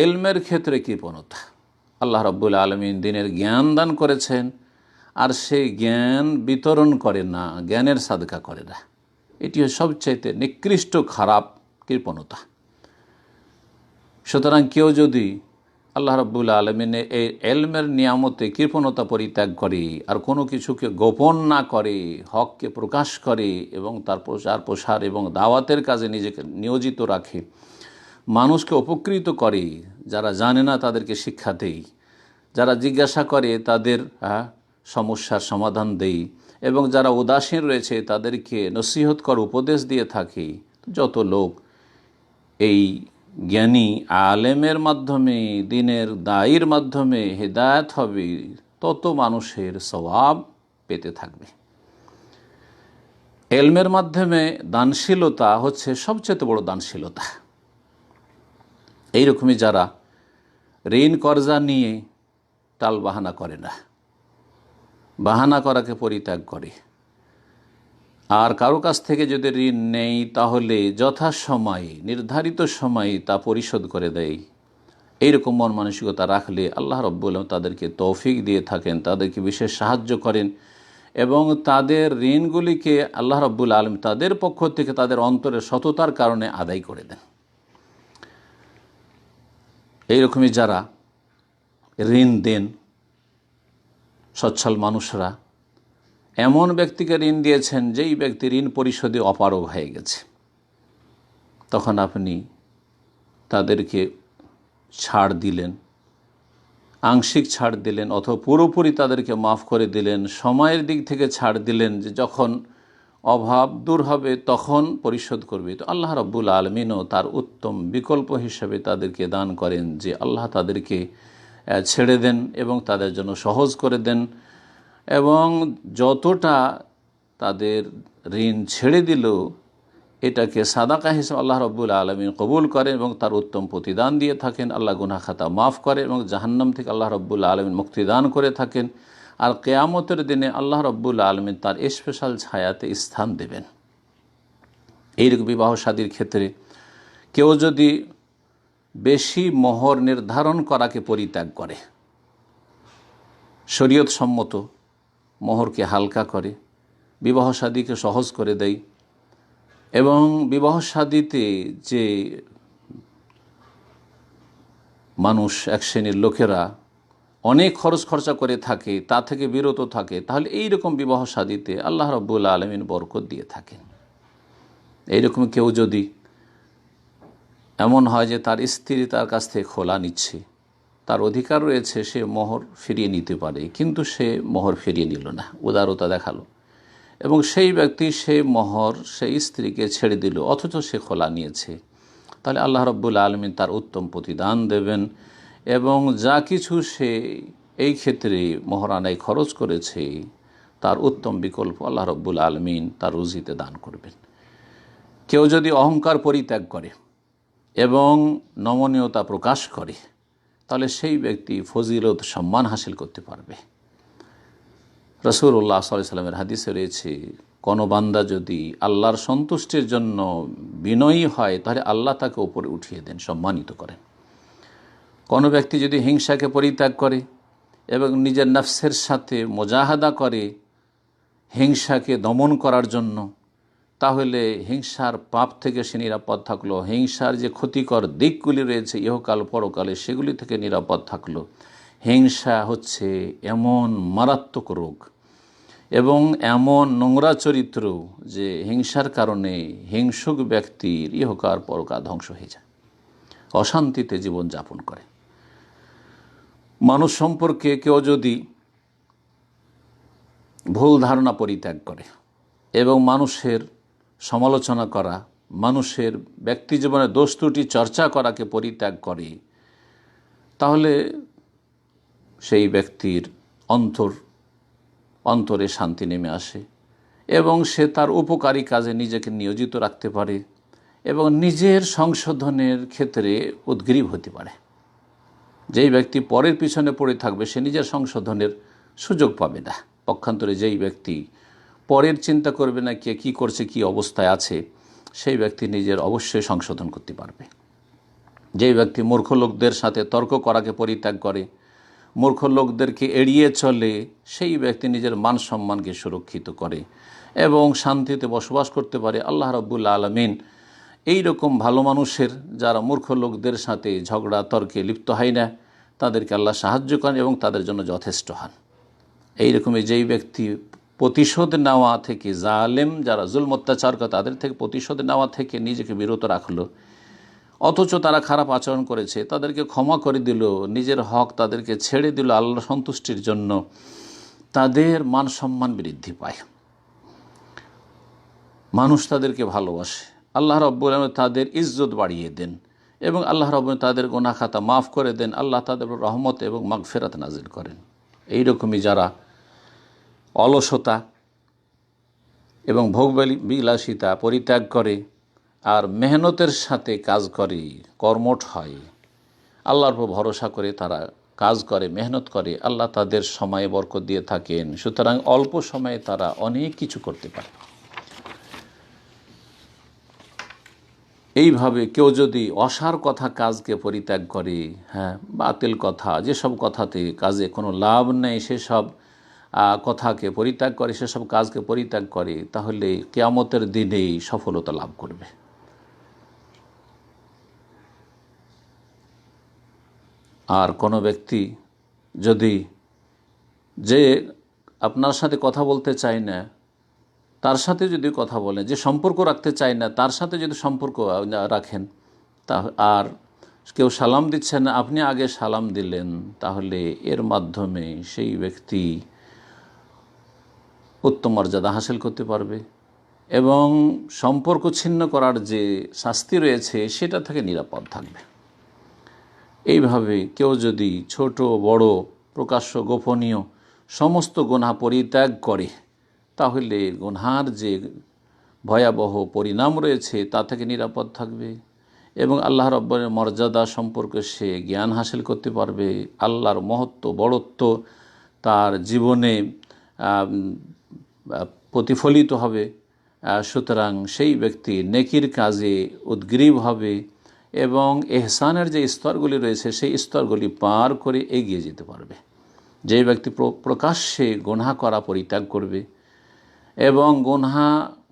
এলমের ক্ষেত্রে কৃপণতা। আল্লাহ রাব্বুল আলামিন দিনের জ্ঞান দান করেছেন আর সেই জ্ঞান বিতরণ করে না, জ্ঞানের সাদকা করে না, এটি সবচাইতে নিকৃষ্ট খারাপ কৃপণতা। সুতরাং কেউ যদি আল্লাহ রাব্বুল আলামিনের এই এলমের নিয়ামতে কৃপণতা পরিত্যাগ করে আর কোনো কিছুকে গোপন না করে, হককে প্রকাশ করে এবং তার প্রচার প্রসার এবং দাওয়াতের কাজে নিজেকে নিয়োজিত রাখে, মানুষকে উপকৃত করে, যারা জানে না তাদেরকে শিক্ষা দেই, যারা জিজ্ঞাসা করে তাদের সমস্যার সমাধান দেই এবং যারা উদাসীন রয়েছে তাদেরকে নসিহত করে উপদেশ দিয়ে থাকি, যত লোক এই জ্ঞানী আলেমের মাধ্যমে, দিনের দায়ীর মাধ্যমে হেদায়েত হবে, তত মানুষের সওয়াব পেতে থাকবে। এলমের মাধ্যমে দানশীলতা হচ্ছে সবচেয়ে বড় দানশীলতা। এইরকমই যারা ঋণ কর্জা নিয়ে টালবাহানা করে না, বাহানা করাকে পরিত্যাগ করে, আর কারো কাছ থেকে যদি ঋণ নেই তাহলে যথাসময়ে নির্ধারিত সময়ে তা পরিশোধ করে দেয়, এইরকম মন মানসিকতা রাখলে আল্লাহ রাব্বুল আলামিন তাদেরকে তৌফিক দিয়ে থাকেন, তাদেরকে বিশেষ সাহায্য করেন এবং তাদের ঋণগুলিকে আল্লাহ রাব্বুল আলামিন তাদের পক্ষ থেকে তাদের অন্তরের সততার কারণে আদায় করে দেন। এইরকমই যারা ঋণ দেন সচ্ছল মানুষরা, এমন ব্যক্তিকে ঋণ দিয়েছেন যেই ব্যক্তি ঋণ পরিশোধে অপারগ হয়ে গেছে, তখন আপনি তাদেরকে ছাড় দিলেন, আংশিক ছাড় দিলেন অথবা পুরোপুরি তাদেরকে মাফ করে দিলেন, সময়ের দিক থেকে ছাড় দিলেন যে যখন অভাব দূর হবে তখন পরিশোধ করবে, তো আল্লাহ রাব্বুল আলামিনও তার উত্তম বিকল্প হিসেবে তাদেরকে দান করেন যে আল্লাহ তাদেরকে ছেড়ে দেন এবং তাদের জন্য সহজ করে দেন, এবং যতটা তাদের ঋণ ছেড়ে দিল এটাকে সাদাকা হিসেবে আল্লাহ রাব্বুল আলামিন কবুল করেন এবং তার উত্তম প্রতিদান দিয়ে থাকেন। আল্লাহ গুনাহ খাতা মাফ করে এবং জাহান্নাম থেকে আল্লাহ রাব্বুল আলামিন মুক্তিদান করে থাকেন। আর কিয়ামতের দিনে আল্লাহ রাব্বুল আলামিন তার স্পেশাল ছায়াতে স্থান দেবেন। এইরকম বিবাহ শাদীর ক্ষেত্রে কেউ যদি বেশি মোহর নির্ধারণ করাকে পরিত্যাগ করে, শরীয়ত সম্মত মোহরকে হালকা করে, বিবাহ শাদীকে সহজ করে দেয়, এবং বিবাহ শাদীতে যে মানুষ এক শ্রেণীর লোকেরা অনেক খরচ খরচা করে থাকে তা থেকে বিরত থাকে, তাহলে এই রকম বিবাহ শাদীতে আল্লাহ রাব্বুল আলামিন বরকত দিয়ে থাকেন। এইরকম কেউ যদি এমন হয় যে তার স্ত্রী তার কাছ থেকে খোলা নিচ্ছে, তার অধিকার রয়েছে, সে মোহর ফিরিয়ে নিতে পারে, কিন্তু সে মোহর ফিরিয়ে নিল না, উদারতা দেখালো, এবং সেই ব্যক্তি সেই মোহর সেই স্ত্রীকে ছেড়ে দিল অথচ সে খোলা নিয়েছে, তাহলে আল্লাহ রাব্বুল আলামিন তার উত্তম প্রতিদান দেবেন এবং যা কিছু সে এই ক্ষেত্রে মোহরানায় খরচ করেছে তার উত্তম বিকল্প আল্লাহ রাব্বুল আলামিন তার রুজিতে দান করবেন। কেউ যদি অহংকার পরিত্যাগ করে এবং নমনীয়তা প্রকাশ করে তাহলে সেই ব্যক্তি ফজিলত সম্মান হাসিল করতে পারবে। রাসূলুল্লাহ সাল্লাল্লাহু আলাইহি ওয়াসাল্লামের হাদিসে রয়েছে, কোনো বান্দা যদি আল্লাহর সন্তুষ্টির জন্য বিনয়ী হয় তাহলে আল্লাহ তাকে উপরে উঠিয়ে দেন, সম্মানিত করেন। কোনো ব্যক্তি যদি হিংসাকে পরিত্যাগ করে এবং নিজের নফসের সাথে মুজাহাদা করে হিংসাকে দমন করার জন্য, তাহলে হিংসার পাপ থেকে সে নিরাপদ থাকলো, হিংসার যে ক্ষতিকর দিকগুলি রয়েছে ইহকাল পরকালে সেগুলি থেকে নিরাপদ থাকলো। হিংসা হচ্ছে এমন মারাত্মক রোগ এবং এমন নোংরা চরিত্র যে হিংসার কারণে হিংসুক ব্যক্তির ইহকাল পরকাল ধ্বংস হয়ে যায়, অশান্তিতে জীবন যাপন করে। মানুষ সম্পর্কে কেউ যদি ভুল ধারণা পরিত্যাগ করে এবং মানুষের সমালোচনা করা, মানুষের ব্যক্তি জীবনের দোষ ত্রুটি চর্চা করাকে পরিত্যাগ করে, তাহলে সেই ব্যক্তির অন্তরে শান্তি নেমে আসে এবং সে তার উপকারী কাজে নিজেকে নিয়োজিত রাখতে পারে এবং নিজের সংশোধনের ক্ষেত্রে উদ্গ্রীব হতে পারে। যেই ব্যক্তি পরের পিছনে পড়ে থাকবে সে নিজের সংশোধনের সুযোগ পাবে না। পক্ষান্তরে যেই ব্যক্তি পরের চিন্তা করবে না কে কী করছে, কী অবস্থায় আছে, সেই ব্যক্তি নিজের অবশ্যই সংশোধন করতে পারবে। যেই ব্যক্তি মূর্খ লোকদের সাথে তর্ক করাকে পরিত্যাগ করে, মূর্খ লোকদেরকে এড়িয়ে চলে, সেই ব্যক্তি নিজের মান সম্মানকে সুরক্ষিত করে এবং শান্তিতে বসবাস করতে পারে। আল্লাহ রাব্বুল আলামিন এই রকম ভালো মানুষের, যারা মূর্খ লোকদের সাথে ঝগড়া তর্কে লিপ্ত হয় না, তাদেরকে আল্লাহ সাহায্য করেন এবং তাদের জন্য যথেষ্ট হন। এইরকমই যেই ব্যক্তি প্রতিশোধ নেওয়া থেকে, জালেম যারা জুলম অত্যাচার করে তাদের থেকে প্রতিশোধ নেওয়া থেকে নিজেকে বিরত রাখলো, অথচ তারা খারাপ আচরণ করেছে তাদেরকে ক্ষমা করে দিল, নিজের হক তাদেরকে ছেড়ে দিল আল্লাহর সন্তুষ্টির জন্য, তাদের মান সম্মান বৃদ্ধি পায়, মানুষ তাদেরকে ভালোবাসে। আল্লাহ রাব্বুল আলামিন তাদের ইজ্জত বাড়িয়ে দেন এবং আল্লাহ রাব্বুল আলামিন তাদের গুনাহ খাতা মাফ করে দেন, আল্লাহ তাদের রহমত এবং মাগফিরাত নাজিল করেন। এইরকমই যারা অলসতা এবং ভোগবিলাসিতা পরিত্যাগ করে আর মেহনতের সাথে কাজ করে, কর্মঠ হয়, আল্লাহর উপর ভরসা করে তারা কাজ করে, মেহনত করে, আল্লাহ তাদের সময়ে বরকত দিয়ে থাকেন। সুতরাং অল্প সময়ে তারা অনেক কিছু করতে পারে। এইভাবে কেউ যদি অসার কথা কাজকে পরিত্যাগ করে, বাতিল কথা, যেসব কথাতে কাজে কোনো লাভ নেই সেসব কথাকে পরিত্যাগ করে, সেসব কাজকে পরিত্যাগ করে, তাহলে কিয়ামতের দিনেই সফলতা লাভ করবে। আর কোনো ব্যক্তি যদি যে আপনার সাথে কথা বলতে চায় না তার সাথে যদি কথা বলেন, যে সম্পর্ক রাখতে চায় না তার সাথে যদি সম্পর্ক রাখেন, তা আর কেউ সালাম দিচ্ছেন না, আপনি আগে সালাম দিলেন, তাহলে এর মাধ্যমে সেই ব্যক্তি উত্তম মর্যাদা হাসিল করতে পারবে এবং সম্পর্ক ছিন্ন করার যে শাস্তি রয়েছে সেটা থেকে নিরাপদ থাকবে। এইভাবে কেউ যদি ছোট বড়, প্রকাশ্য গোপনীয় সমস্ত গুনাহ পরিত্যাগ করে, তাহলে গুনার যে ভয়াবহ পরিণাম রয়েছে তা থেকে নিরাপদ থাকবে এবং আল্লাহ রাব্বুল মর্যাদা সম্পর্কে সে জ্ঞান হাসিল করতে পারবে। আল্লাহর মহত্ব, বড়ত্ব তার জীবনে প্রতিফলিত হবে। সুতরাং সেই ব্যক্তি নেকির কাজে উদ্গ্রীব হবে এবং ইহসানের যে স্তরগুলি রয়েছে সেই স্তরগুলি পার করে এগিয়ে যেতে পারবে। যে ব্যক্তি প্রকাশ্যে গুনাহ করা পরিত্যাগ করবে এবং গুনাহ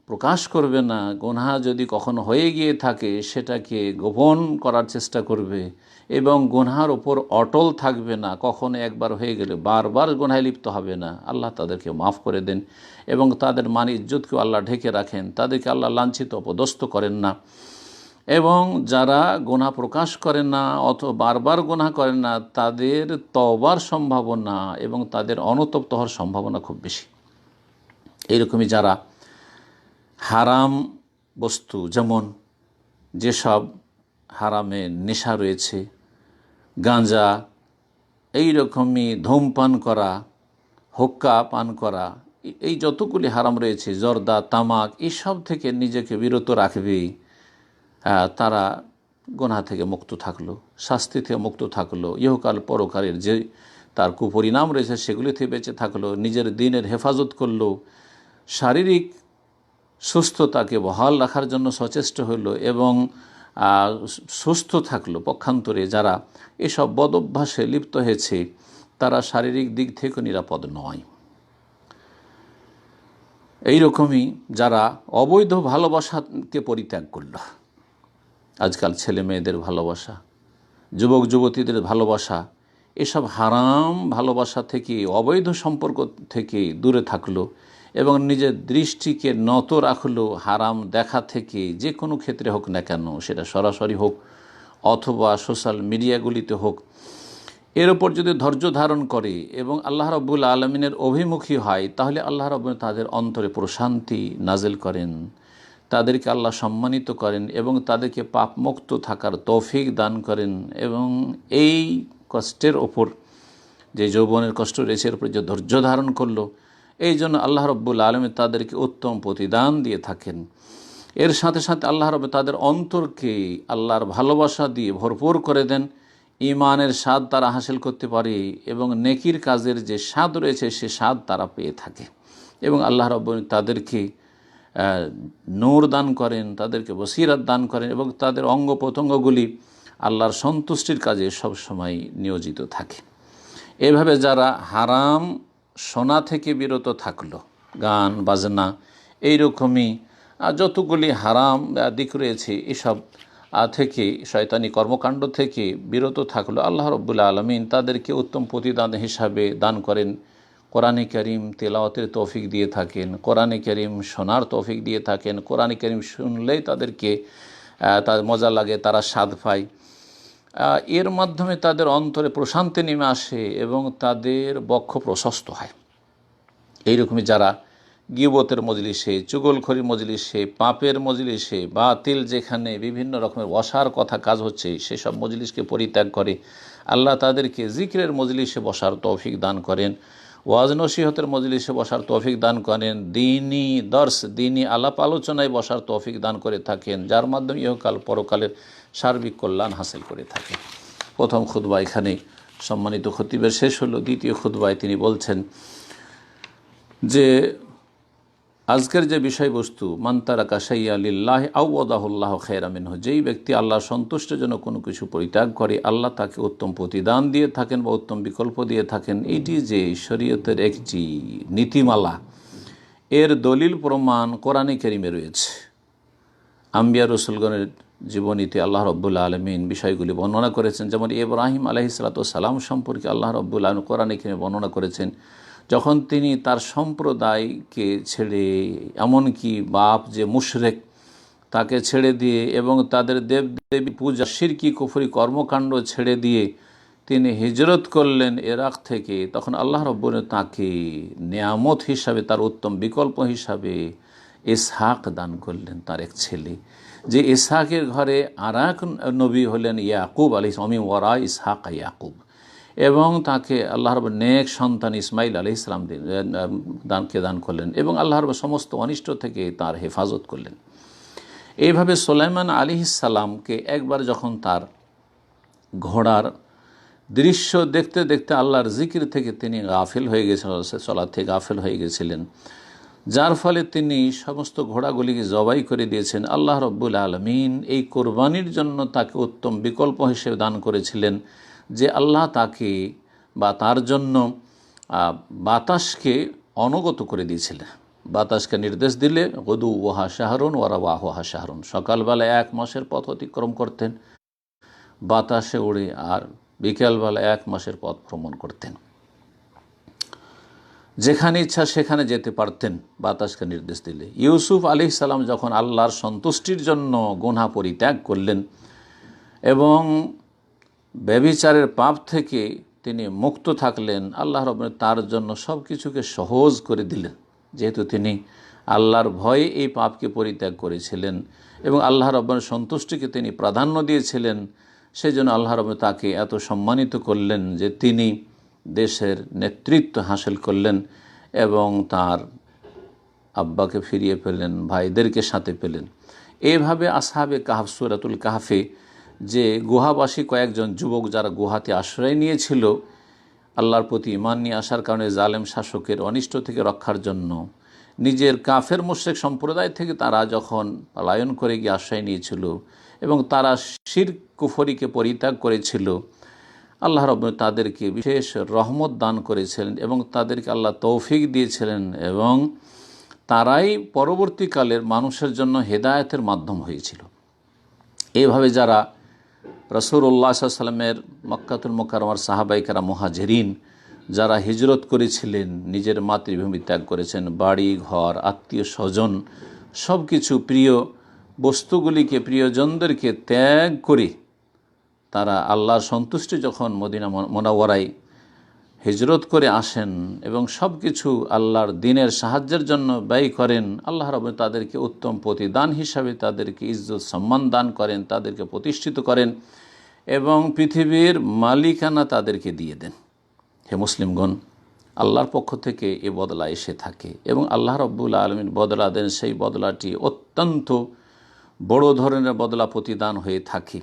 প্রকাশ করবে না, গুনাহ যদি কখনো হয়ে গিয়ে থাকে সেটাকে গোপন করার চেষ্টা করবে এবং গুনাহের ওপর অটল থাকবে না, কখনো একবার হয়ে গেলে বারবার গুনাহে লিপ্ত হবে না, আল্লাহ তাদেরকে মাফ করে দেন এবং তাদের মান ইজ্জতকেও আল্লাহ ঢেকে রাখেন, তাদেরকে আল্লাহ লাঞ্ছিত অপদস্থ করেন না। এবং যারা গুনাহ প্রকাশ করে না অথবা বারবার গুনাহ করেন না, তাদের তওবার সম্ভাবনা এবং তাদের অনুতপ্ত হওয়ার সম্ভাবনা খুব বেশি। এইরকমই যারা হারাম বস্তু, যেমন যেসব হারামে নেশা রয়েছে, গাঁজা, এইরকমই ধূমপান করা, হুক্কা পান করা, এই যতগুলি হারাম রয়েছে, জর্দা, তামাক, এইসব থেকে নিজেকে বিরত রাখবে, তারা গুনাহ থেকে মুক্ত থাকলো, শাস্তি থেকে মুক্ত থাকলো, ইহকাল পরকালের যে তার কুপরিণাম রয়েছে সেগুলি থেকে বেঁচে থাকলো, নিজের দিনের হেফাজত করলো, শারীরিক সুস্থতাকে বহাল রাখার জন্য সচেষ্ট হলো এবং সুস্থ থাকলো। পক্ষান্তরে যারা এসব বদ অভ্যাসে লিপ্ত হয়েছে তারা শারীরিক দিক থেকে নিরাপদ নয়। এইরকমই যারা অবৈধ ভালোবাসাকে পরিত্যাগ করল, আজকাল ছেলে মেয়েদের ভালোবাসা, যুবক যুবতীদের ভালোবাসা, এসব হারাম ভালোবাসা থেকে, অবৈধ সম্পর্ক থেকে দূরে থাকলো এবং নিজের দৃষ্টিকে নত রাখলো হারাম দেখা থেকে, যে কোনো ক্ষেত্রে হোক না কেন, সেটা সরাসরি হোক অথবা সোশ্যাল মিডিয়াগুলিতে হোক, এর ওপর যদি ধৈর্য ধারণ করে এবং আল্লাহ রাব্বুল আলামিনের অভিমুখী হয়, তাহলে আল্লাহ রাব্বুল তাদের অন্তরে প্রশান্তি নাজিল করেন, তাদেরকে আল্লাহ সম্মানিত করেন এবং তাদেরকে পাপমুক্ত থাকার তৌফিক দান করেন। এবং এই কষ্টের ওপর, যে যৌবনের কষ্ট রয়েছে এর উপর যে ধৈর্য ধারণ করলো, এই জন্য আল্লাহ রাব্বুল আলামিন তাদেরকে উত্তম প্রতিদান দিয়ে থাকেন। এর সাথে সাথে আল্লাহ রাব্বুল তাদের অন্তরকে আল্লাহর ভালোবাসা দিয়ে ভরপুর করে দেন, ঈমানের স্বাদ তারা হাসিল করতে পারে এবং নেকির কাজের যে স্বাদ রয়েছে সে স্বাদ তারা পেয়ে থাকে এবং আল্লাহ রাব্বুল তাদেরকে নূর দান করেন, তাদেরকে বসিরাত দান করেন এবং তাদের অঙ্গ প্রত্যঙ্গগুলি আল্লাহর সন্তুষ্টির কাজে সবসময় নিয়োজিত থাকে। এভাবে যারা হারাম শোনা থেকে বিরত থাকলো, গান বাজনা, এইরকমই যতগুলি হারাম দিক রয়েছে এসব থেকে, শয়তানি কর্মকাণ্ড থেকে বিরত থাকলো, আল্লাহ রাব্বুল আলামিন তাদেরকে উত্তম প্রতিদান হিসাবে দান করেন। কোরআনে কারীম তেলাওয়াতের তৌফিক দিয়ে থাকেন, কোরআনে কারীম শোনার তৌফিক দিয়ে থাকেন, কোরআনে কারীম শুনলেই তাদেরকে তার মজা লাগে, তারা স্বাদ পায়, এর মাধ্যমে তাদের অন্তরে প্রশান্তি নেমে আসে এবং তাদের বক্ষ প্রশস্ত হয়। এইরকমই যারা গীবতের মজলিসে, চুগলখড়ির মজলিসে, পাপের মজলিসে, বাতিল যেখানে বিভিন্ন রকমের অসার কথা কাজ হচ্ছে সেসব মজলিসকে পরিত্যাগ করে, আল্লাহ তাদেরকে জিকিরের মজলিসে বসার তৌফিক দান করেন, ওয়াজ নসিহতের মজলিসে বসার তৌফিক দান করেন, দিনী দর্স, দিনী আলাপ আলোচনায় বসার তৌফিক দান করে থাকেন, যার মাধ্যমে ইহকাল পরকালের সার্বিক কল্যাণ হাসিল করে থাকে। প্রথম খুতবা এখানে সম্মানিত খতিবের শেষ হলো। দ্বিতীয় খুতবায় তিনি বলছেন যে আজকের যে বিষয়বস্তু, মান তারাকা শাইআ লিল্লাহি আওয়াদাহুল্লাহ খায়রাম মিনহু, যেই ব্যক্তি আল্লাহর সন্তুষ্টের জন্য কোনো কিছু পরিত্যাগ করে আল্লাহ তাকে উত্তম প্রতিদান দিয়ে থাকেন বা উত্তম বিকল্প দিয়ে থাকেন। এটি যে শরীয়তের একটি নীতিমালা, এর দলিল প্রমাণ কোরআনে কারিমে রয়েছে। আম্বিয়া রসুলগণের জীবনীতে আল্লাহ রাব্বুল আলামিন বিষয়গুলি বর্ণনা করেছেন। যেমন ইব্রাহিম আলাইহিসসালাতু ওয়াসসালাম সম্পর্কে আল্লাহ রাব্বুল আলামিন কোরআনে কারিমে বর্ণনা করেছেন, যখন তিনি তার সম্প্রদায়কে ছেড়ে, এমনকি বাপ যে মুশরিক তাকে ছেড়ে দিয়ে এবং তাদের দেবদেবী পূজা শিরকি কুফরি কর্মকাণ্ড ছেড়ে দিয়ে তিনি হিজরত করলেন ইরাক থেকে, তখন আল্লাহ রাব্বুল আলামিন তাকে নেয়ামত হিসাবে, তার উত্তম বিকল্প হিসাবে ইসহাক দান করলেন, তার এক ছেলে। যে ইসহাকের ঘরে আর এক নবী হলেন ইয়াকুব আলাইহিস সালাম, ওয়ারা ইসহাক ইয়াকুব, এবং তাকে আল্লাহ রাব্বুল নেক সন্তান ইসমাইল আলাইহিস সালাম দান করলেন এবং আল্লাহ রাব্বুল সমস্ত অনিষ্ট থেকে তার হেফাজত করলেন। এইভাবে সুলাইমান আলাইহিস সালামকে একবার যখন তার ঘোড়ার দৃশ্য দেখতে দেখতে আল্লাহর জিকির থেকে তিনি গাফিল হয়ে গেছিলেন, সালাত থেকে গাফিল হয়ে গেছিলেন, যার ফলে তিনি সমস্ত ঘোড়াগুলিকে জবাই করে দিয়েছেন। আল্লাহ রাব্বুল আলামিন এই কোরবানির জন্য তাকে উত্তম বিকল্প হিসেবে দান করেছিলেন যে আল্লাহ তাকে বা তার জন্য বাতাসকে অনুগত করে দিয়েছিলেন। বাতাসকে নির্দেশ দিলে গদু ওয়াহা শাহরুন ওয়ারাওয়াহা শাহরুন, সকালবেলা 1 মাসের পথ অতিক্রম করতেন বাতাসে উড়ে, আর বিকেলবেলা 1 মাসের পথ ভ্রমণ করতেন। যেখানে ইচ্ছা সেখানে যেতে পারতেন বাতাসকে নির্দেশ দিলে। ইউসুফ আলাইহিস সালাম যখন আল্লাহর সন্তুষ্টির জন্য গুনাহ পরিত্যাগ করলেন এবং ব্যভিচারের পাপ থেকে তিনি মুক্ত থাকলেন, আল্লাহ রাব্বুল তার জন্য সব কিছুকে সহজ করে দিলেন। যেহেতু তিনি আল্লাহর ভয়ে এই পাপকে পরিত্যাগ করেছিলেন এবং আল্লাহ রাব্বুল সন্তুষ্টিকে তিনি প্রাধান্য দিয়েছিলেন, সেই জন্য আল্লাহ রাব্বুল তাকে এত সম্মানিত করলেন যে তিনি দেশের নেতৃত্ব হাসিল করলেন এবং তার আব্বাকে ফিরিয়ে পেলেন, ভাইদেরকে সাথে পেলেন। এইভাবে আসহাবে কাহফ, সূরাতুল কাহফে যে গুহাবাসী কয়েকজন যুবক যারা গুহাতে আশ্রয় নিয়েছিল, আল্লাহর প্রতি ঈমান নিয়ে আসার কারণে জালেম শাসকের অনিষ্ট থেকে রক্ষার জন্য নিজের কাফের মুশরিক সম্প্রদায় থেকে তারা যখন পলায়ন করে গিয়ে আশ্রয় নিয়েছিল এবং তারা শিরক কুফরিকে পরিত্যাগ করেছিল, আল্লাহ রাব্বুল তাদেরকে বিশেষ রহমত দান করেছিলেন এবং তাদেরকে আল্লাহ তৌফিক দিয়েছিলেন এবং তারাই পরবর্তীকালের মানুষের জন্য হেদায়েতের মাধ্যম হয়েছিল। এইভাবে যারা রাসূলুল্লাহ সাল্লাল্লাহু আলাইহি ওয়াসাল্লামের মক্কাতুল মুকাররমার সাহাবায়ে কেরাম মুহাজিরিন যারা হিজরত করেছিলেন, নিজের মাতৃভূমি ত্যাগ করেছেন, বাড়ি ঘর আত্মীয় স্বজন সব কিছু প্রিয় বস্তুগুলিকে, প্রিয়জনদেরকে ত্যাগ করে তারা আল্লাহর সন্তুষ্টি যখন মদিনা মুনাওয়ারায় হিজরত করে আসেন এবং সব কিছু আল্লাহর দ্বীনের সাহায্যের জন্য ব্যয় করেন, আল্লাহ রাব্বুল তাদেরকে উত্তম প্রতিদান হিসাবে তাদেরকে ইজ্জত সম্মান দান করেন, তাদেরকে প্রতিষ্ঠিত করেন এবং পৃথিবীর মালিকানা তাদেরকে দিয়ে দেন। হে মুসলিমগণ, আল্লাহর পক্ষ থেকে এ বদলা এসে থাকে এবং আল্লাহ রাব্বুল আলামিন বদলা দেন। সেই বদলাটি অত্যন্ত বড় ধরনের বদলা প্রতিদান হয়ে থাকে।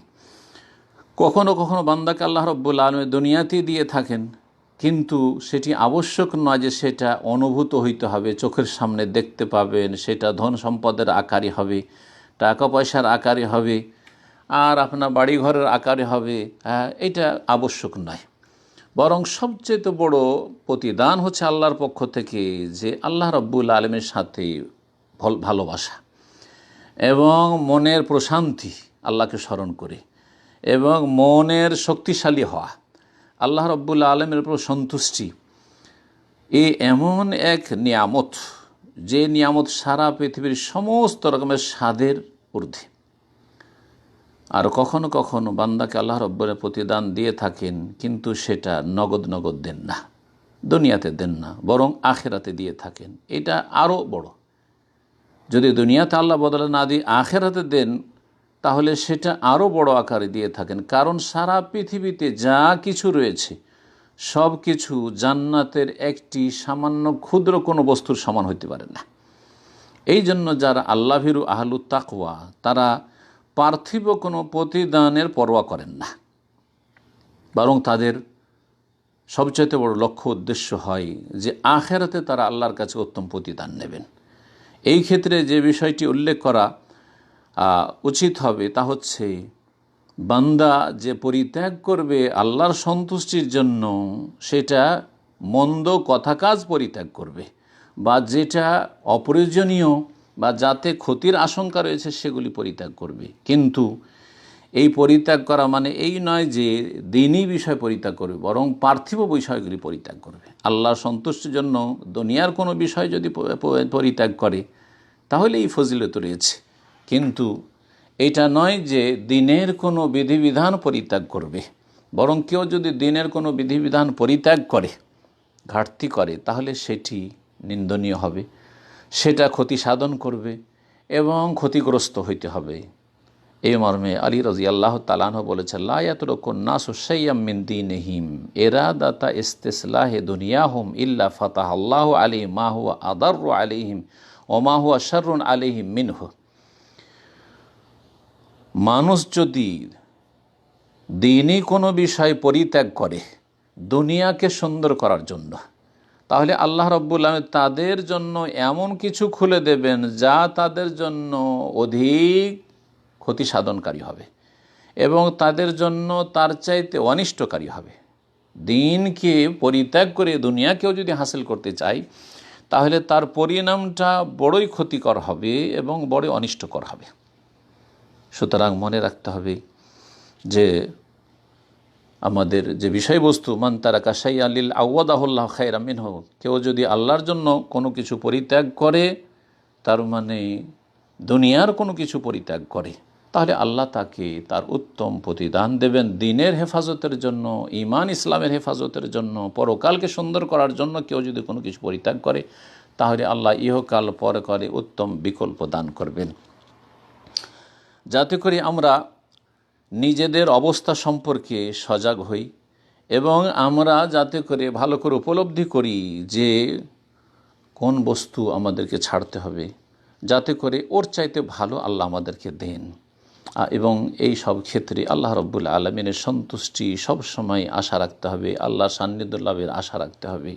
কখনো কখনো বান্দাকে আল্লাহ রাব্বুল আলামিন দুনিয়াতেই দিয়ে থাকেন, কিন্তু সেটি আবশ্যক নয় যে সেটা অনুভূত হইতে হবে, চোখের সামনে দেখতে পাবেন, সেটা ধন সম্পদের আকারে হবে, টাকা পয়সার আকারে হবে, আর আপনার বাড়িঘরের আকারে হবে। এটা আবশ্যক নয়। বরং সবচেয়ে বড় প্রতিদান হচ্ছে আল্লাহর পক্ষ থেকে যে আল্লাহ রাব্বুল আলামিনের সাথে ভালোবাসা এবং মনের প্রশান্তি আল্লাহকে স্মরণ করে এবং মনের শক্তিশালী হওয়া, আল্লাহ রাব্বুল আলামিনের উপর সন্তুষ্টি। এই এমন এক নিয়ামত যে নিয়ামত সারা পৃথিবীর সমস্ত রকমের স্বাদের ঊর্ধ্বে। আর কখনো কখনো বান্দাকে আল্লাহ রাব্বুল প্রতিদান দিয়ে থাকেন, কিন্তু সেটা নগদ দেন না, দুনিয়াতে দেন না, বরং আখেরাতে দিয়ে থাকেন। এটা আরও বড়। যদি দুনিয়াতে আল্লাহ বদলে না দিয়ে আখেরাতে দেন, তাহলে সেটা আরও বড় আকারে দিয়ে থাকেন। কারণ সারা পৃথিবীতে যা কিছু রয়েছে সব কিছু জান্নাতের একটি সামান্য ক্ষুদ্র কোনো বস্তুর সমান হতে পারে না। এই জন্য যারা আল্লাহ ভীরু আহলুত তাকওয়া তারা পার্থিব কোনো প্রতিদানের পরোয়া করেন না, বরং তাদের সবচাইতে বড় লক্ষ্য উদ্দেশ্য হয় যে আখেরাতে তারা আল্লাহর কাছে উত্তম প্রতিদান নেবেন। এই ক্ষেত্রে যে বিষয়টি উল্লেখ করা উচিত হবে তা হচ্ছে, বান্দা যে পরিত্যাগ করবে আল্লাহর সন্তুষ্টির জন্য, সেটা মন্দ কথা কাজ পরিত্যাগ করবে, বা যেটা অপ্রয়োজনীয় বা যাতে ক্ষতির আশঙ্কা রয়েছে সেগুলি পরিত্যাগ করবে। কিন্তু এই পরিত্যাগ করা মানে এই নয় যে দিনই বিষয় পরিত্যাগ করবে, বরং পার্থিব বিষয়গুলি পরিত্যাগ করবে। আল্লাহর সন্তুষ্টির জন্য দুনিয়ার কোনো বিষয় যদি পরিত্যাগ করে তাহলে এই ফজিলত রয়েছে, কিন্তু এটা নয় যে দিনের কোনো বিধিবিধান পরিত্যাগ করবে। বরং কেউ যদি দিনের কোনো বিধিবিধান পরিত্যাগ করে, ঘাটতি করে, তাহলে সেটি নিন্দনীয় হবে, সেটা ক্ষতি সাধন করবে এবং ক্ষতিগ্রস্ত হইতে হবে। এই মর্মে আলী রাদিয়াল্লাহু তাআলা আনহু বলেছেন, লা ইয়াতরুকুন নাসু শাইয়্যাম মিন দীনিহিম ইরাদাতা ইসতিসলাহি দুনিয়াহুম ইল্লা ফাতাহাল্লাহু আলাইহিম মা হুয়া আদাররু আলাইহিম ওয়া মা হুয়া শাররুন আলাইহিম মিনহু। মানুষ যদি দিনই কোনো বিষয় পরিত্যাগ করে দুনিয়াকে সুন্দর করার জন্য, তাহলে আল্লাহ রাব্বুল আলামিন তাদের জন্য এমন কিছু খুলে দেবেন যা তাদের জন্য অধিক ক্ষতি সাধনকারী হবে এবং তাদের জন্য তার চাইতে অনিষ্টকারী হবে। দিনকে পরিত্যাগ করে দুনিয়াকেও যদি হাসিল করতে চায় তাহলে তার পরিণামটা বড়ই ক্ষতিকর হবে এবং বড়ই অনিষ্টকর হবে। সুতরাং মনে রাখতে হবে যে আমাদের যে বিষয়বস্তু, মান তারাকা শাইআন লিল আওয়াদাহুল্লাহু খায়রাম মিনহু, কেউ যদি আল্লাহর জন্য কোনো কিছু পরিত্যাগ করে, তার মানে দুনিয়ার কোনো কিছু পরিত্যাগ করে, তাহলে আল্লাহ তাকে তার উত্তম প্রতিদান দেবেন। দিনের হেফাজতের জন্য, ঈমান ইসলামের হেফাজতের জন্য, পরকালকে সুন্দর করার জন্য কেউ যদি কোনো কিছু পরিত্যাগ করে, তাহলে আল্লাহ ইহকাল পরকালে উত্তম বিকল্প দান করবেন। যাতে করে আমরা নিজেদের অবস্থা সম্পর্কে সজাগ হই এবং আমরা যাতে করে ভালো করে উপলব্ধি করি যে কোন বস্তু আমাদেরকে ছাড়তে হবে, যাতে করে ওর চাইতে ভালো আল্লাহ আমাদেরকে দেন। এবং এই সব ক্ষেত্রে আল্লাহ রাব্বুল আলামিনের সন্তুষ্টি সবসময় আশা রাখতে হবে, আল্লাহর সান্নিধ্য লাভের আশা রাখতে হবে।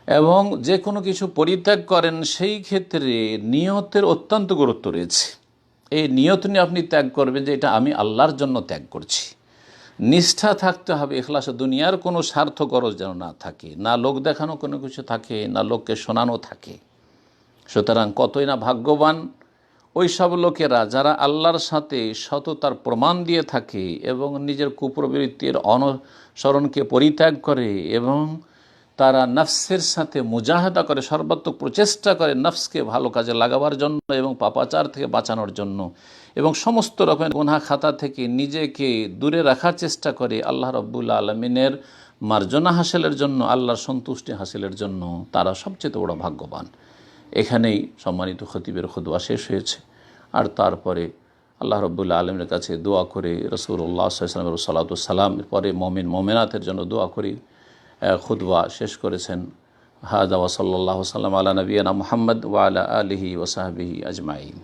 এবং যে কোনো কিছু পরিত্যাগ করেন সেই ক্ষেত্রে নিয়তের অত্যন্ত গুরুত্ব রয়েছে। এই নিয়ত নিয়ে আপনি ত্যাগ করবেন যে এটা আমি আল্লাহর জন্য ত্যাগ করছি। নিষ্ঠা থাকতে হবে, ইখলাস, দুনিয়ার কোনো স্বার্থ গরজ যেন না থাকে, না লোক দেখানো কোনো কিছু থাকে, না লোককে শোনানো থাকে। সুতরাং কতই না ভাগ্যবান ওই সব লোকেরা যারা আল্লাহর সাথে সততার প্রমাণ দিয়ে থাকে এবং নিজের কুপ্রবৃত্তির অনুসরণকে পরিত্যাগ করে এবং তারা নফসের সাথে মুজাহাদা করে, সর্বাত্মক প্রচেষ্টা করে নফসকে ভালো কাজে লাগাবার জন্য এবং পাপাচার থেকে বাঁচানোর জন্য এবং সমস্ত রকমের গুনাহ খাতা থেকে নিজেকে দূরে রাখার চেষ্টা করে আল্লাহ রাব্বুল আলামিনের মার্জনা হাসিলের জন্য, আল্লাহর সন্তুষ্টি হাসিলের জন্য। তারা সবচেয়ে বড় ভাগ্যবান। এখানেই সম্মানিত খতিবের খুতবা শেষ হয়েছে। আর তারপরে আল্লাহ রাব্বুল আলামিনের কাছে দোয়া করে, রাসূলুল্লাহ সাল্লাল্লাহু আলাইহি ওয়াসাল্লামের সালাতু সালামের পরে মুমিন মুমিনাতের জন্য দোয়া করি খুতবা শেষ করেছেন। হাযা ওয়া সাল্লাল্লাহু সাল্লাম আলা নবিয়িনা মুহাম্মদ ওয়া আলা আলিহি ওয়া সাহবিহি আজমাইন।